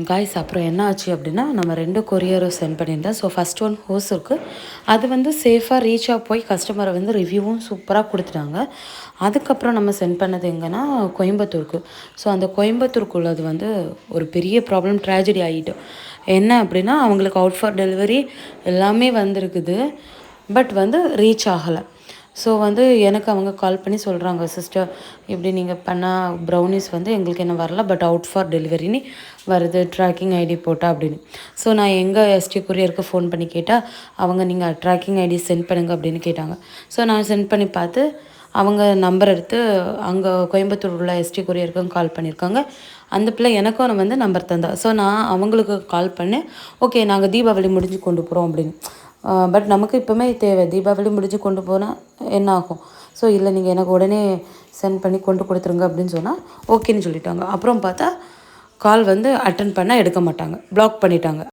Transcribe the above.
Guys அப்புறம் என்ன ஆச்சு அப்படின்னா நம்ம 2 கொரியரும் சென்ட் பண்ணியிருந்தேன். ஸோ ஃபஸ்ட் ஒன் ஹோசூருக்கு அது வந்து சேஃபாக ரீச்சாக போய் கஸ்டமரை வந்து ரிவ்யூவும் சூப்பராக கொடுத்துட்டாங்க. அதுக்கப்புறம் நம்ம சென்ட் பண்ணது எங்கன்னா கோயம்புத்தூருக்கு. ஸோ அந்த கோயம்புத்தூருக்குள்ளது வந்து ஒரு பெரிய ப்ராப்ளம் ட்ராஜடி ஆகிட்டு என்ன அப்படின்னா அவங்களுக்கு அவுட் ஃபார் டெலிவரி எல்லாமே வந்திருக்குது. பட் வந்து ரீச் ஆகலை. ஸோ வந்து எனக்கு அவங்க கால் பண்ணி சொல்கிறாங்க, சிஸ்டர் இப்படி நீங்கள் பண்ணால் ப்ரௌனிஸ் வந்து எங்களுக்கு என்ன வரல, பட் அவுட் ஃபார் டெலிவரின்னு வருது ட்ராக்கிங் ஐடி போட்டால் அப்படின்னு. ஸோ நான் எங்கள் எஸ்டி கொரியருக்கு ஃபோன் பண்ணி கேட்டால் அவங்க நீங்கள் ட்ராக்கிங் ஐடி சென்ட் பண்ணுங்கள் அப்படின்னு கேட்டாங்க. ஸோ நான் சென்ட் பண்ணி பார்த்து அவங்க நம்பர் எடுத்து அங்கே கோயம்புத்தூர் உள்ள எஸ்டி கொரியருக்கும் கால் பண்ணியிருக்காங்க. அந்த பிள்ளை எனக்கும் வந்து நம்பர் தந்தா. ஸோ நான் அவங்களுக்கு கால் பண்ணேன், ஓகே நாங்கள் தீபாவளி முடிஞ்சு கொண்டு போகிறோம் அப்படின்னு. பட் நமக்கு இப்போவுமே தேவை, தீபாவளி முடிஞ்சு கொண்டு போனால் என்ன ஆகும். ஸோ இல்லை நீங்கள் எனக்கு உடனே சென்ட் பண்ணி கொண்டு கொடுத்துருங்க அப்படின்னு சொன்னால் ஓகேன்னு சொல்லிட்டாங்க. அப்புறம் பார்த்தா கால் வந்து அட்டன் பண்ணால் எடுக்க மாட்டாங்க, பிளாக் பண்ணிட்டாங்க.